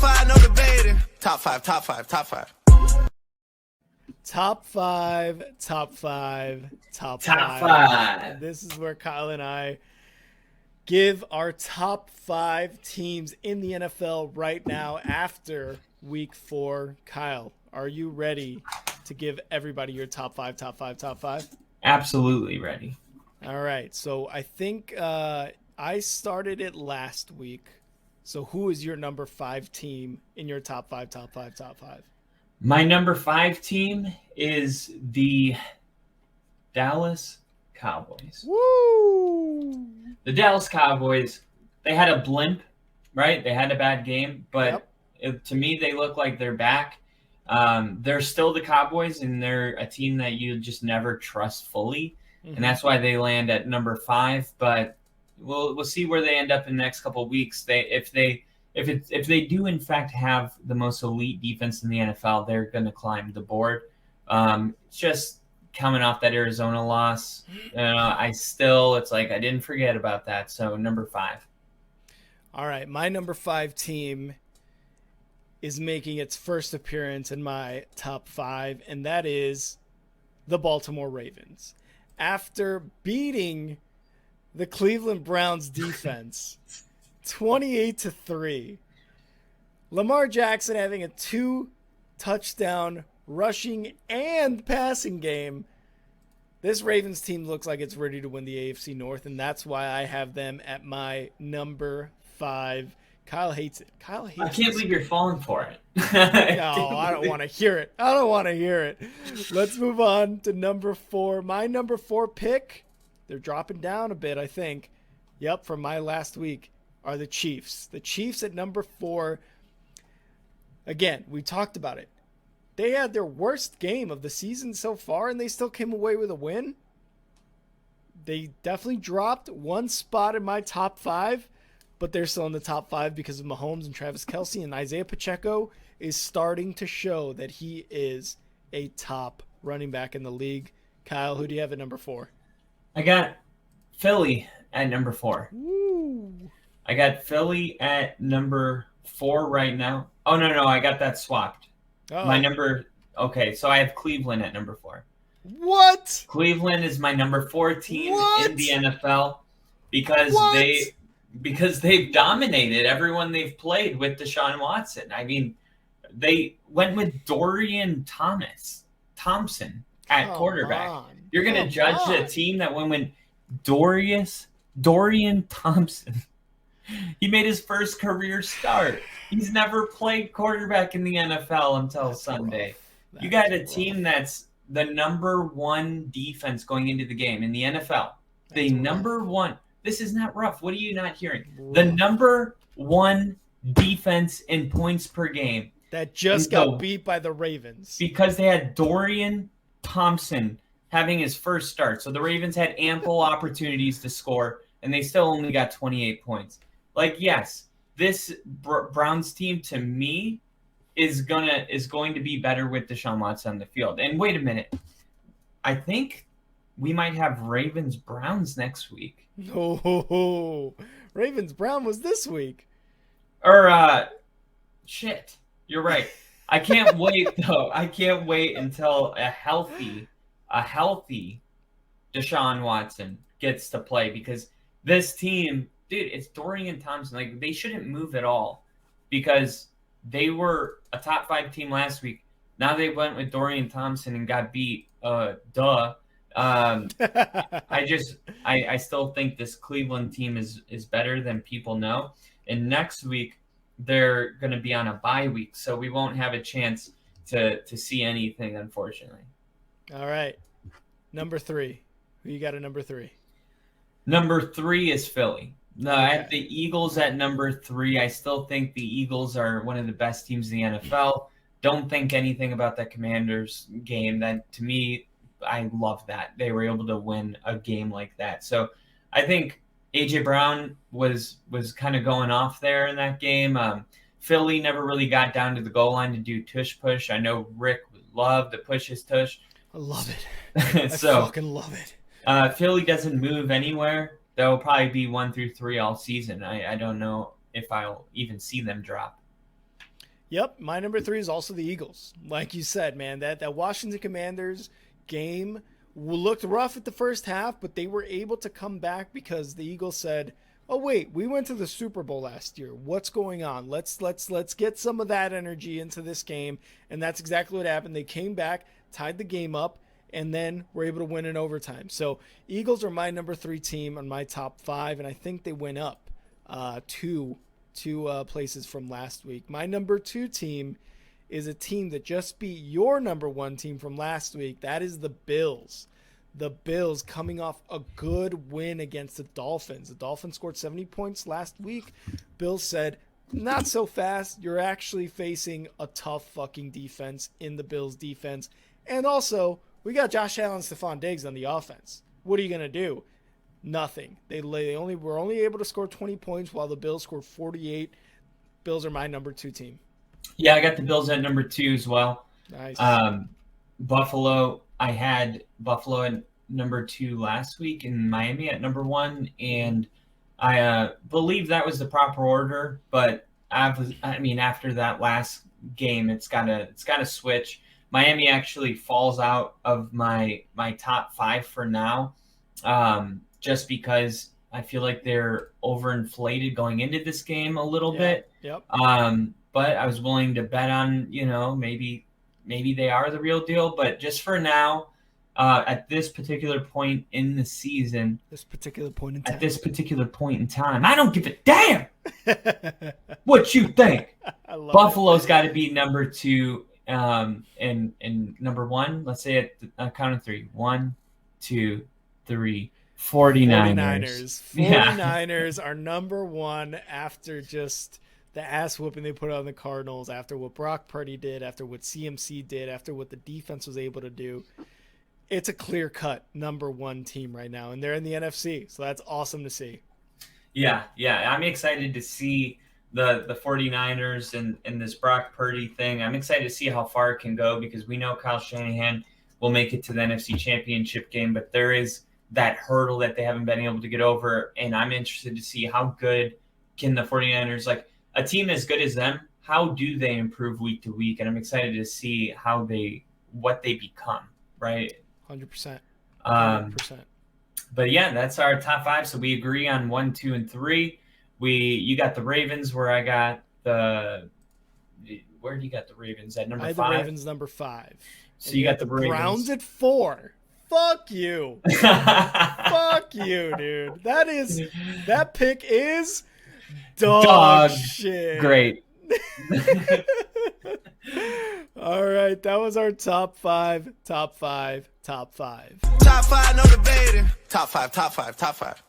five, no debating. Top five, top five, top five. Top five, top five, top Top five. five. This is where Kyle and I give our top five teams in the NFL right now after week 4. Kyle, are you ready to give everybody your top five, top five, top five? Absolutely ready. All right. So I think I started it last week. So who is your number 5 team in your top five, top five, top five? My number 5 team is the Dallas Cowboys. Woo! The Dallas Cowboys, they had a blimp, right? They had a bad game, but to me, they look like they're back. They're still the Cowboys, and they're a team that you just never trust fully, and that's why they land at number 5. But we'll see where they end up in the next couple of weeks. If they do in fact have the most elite defense in the NFL, they're going to climb the board. Just coming off that Arizona loss, it's like I didn't forget about that. So number 5. All right, my number 5 team is making its first appearance in my top 5, and that is the Baltimore Ravens. After beating the Cleveland Browns defense 28-3, Lamar Jackson having a 2-touchdown rushing and passing game, this Ravens team looks like it's ready to win the AFC North, and that's why I have them at my number 5. Kyle hates it. I can't believe you're falling for it. No, I don't want to hear it. I don't want to hear it. Let's move on to number 4. My number 4 pick, they're dropping down a bit, I think. Yep, from my last week, are the Chiefs. The Chiefs at number 4. Again, we talked about it. They had their worst game of the season so far, and they still came away with a win. They definitely dropped one spot in my top 5, but they're still in the top 5 because of Mahomes and Travis Kelce, and Isaiah Pacheco is starting to show that he is a top running back in the league. Kyle, who do you have at number 4? I got Philly at number 4. Woo. I got Philly at number 4 right now. Oh, no, I got that swapped. Uh-oh. So I have Cleveland at number 4. What? Cleveland is my number 4 team in the NFL because they've dominated everyone they've played with Deshaun Watson. I mean, they went with Dorian Thompson at quarterback. You're going to judge a team that went with Dorian Thompson. He made his first career start. He's never played quarterback in the NFL until Sunday. You got a team that's the number 1 defense going into the game in the NFL. The number 1. This is not rough. What are you not hearing? The number 1 defense in points per game. That just got beat by the Ravens. Because they had Dorian Thompson having his first start. So the Ravens had ample opportunities to score, and they still only got 28 points. Like, yes, this Browns team to me is going to be better with Deshaun Watson on the field. And wait a minute. I think we might have Ravens-Browns next week. Oh, Ravens-Brown was this week. Shit. You're right. I can't wait, though. I can't wait until a healthy Deshaun Watson gets to play, because this team, dude, it's Dorian Thompson. Like, they shouldn't move at all because they were a top 5 team last week. Now they went with Dorian Thompson and got beat. I still think this Cleveland team is better than people know. And next week they're going to be on a bye week, so we won't have a chance to see anything, unfortunately. All right. Number 3. Who you got at number 3? Number 3 is Philly. No, I have the Eagles at number 3. I still think the Eagles are one of the best teams in the NFL. Don't think anything about that Commanders game. That, to me, I love that. They were able to win a game like that. So I think A.J. Brown was kind of going off there in that game. Philly never really got down to the goal line to do tush-push. I know Rick would love to push his tush. I love it. I fucking love it. Philly doesn't move anywhere. They'll probably be 1 through 3 all season. I don't know if I'll even see them drop. Yep, my number 3 is also the Eagles. Like you said, man, that Washington Commanders game looked rough at the first half, but they were able to come back because the Eagles said, "Oh wait, we went to the Super Bowl last year. What's going on? Let's get some of that energy into this game." And that's exactly what happened. They came back, tied the game up, and then were able to win in overtime. So Eagles are my number 3 team on my top 5, and I think they went up two places from last week. My number 2 team is a team that just beat your number 1 team from last week. That is the Bills. The Bills coming off a good win against the Dolphins. The Dolphins scored 70 points last week. Bills said, not so fast. You're actually facing a tough fucking defense in the Bills defense. And also, we got Josh Allen and Stephon Diggs on the offense. What are you going to do? Nothing. They were only able to score 20 points while the Bills scored 48. Bills are my number 2 team. Yeah, I got the Bills at number 2 as well. Nice. Buffalo, I had Buffalo at number 2 last week and Miami at number 1, and I believe that was the proper order. But after that last game, it's gotta switch. Miami actually falls out of my top 5 for now, just because I feel like they're overinflated going into this game a little bit. Yep. But I was willing to bet on, maybe they are the real deal. But just for now, at this particular point in the season, At this particular point in time, I don't give a damn what you think. Buffalo's got to be number 2, and number 1. Let's say at a count of 3. 1, 2, 3. 49ers. 49ers are number 1 after just the ass whooping they put on the Cardinals, after what Brock Purdy did, after what CMC did, after what the defense was able to do. It's a clear-cut number 1 team right now, and they're in the NFC, so that's awesome to see. Yeah. I'm excited to see the 49ers and this Brock Purdy thing. I'm excited to see how far it can go, because we know Kyle Shanahan will make it to the NFC Championship game, but there is that hurdle that they haven't been able to get over, and I'm interested to see how good can the 49ers, like a team as good as them, how do they improve week to week? And I'm excited to see what they become, right? 100%. 100%. But yeah, that's our top 5. So we agree on 1, 2, and 3. You got the Ravens, where I got where do you got the Ravens at number 5? I had the Ravens number 5. So you got the Ravens. Browns at 4. Fuck you. Fuck you, dude. That pick is dog shit. Great. All right, that was our top 5. Top 5, no debating. Top 5.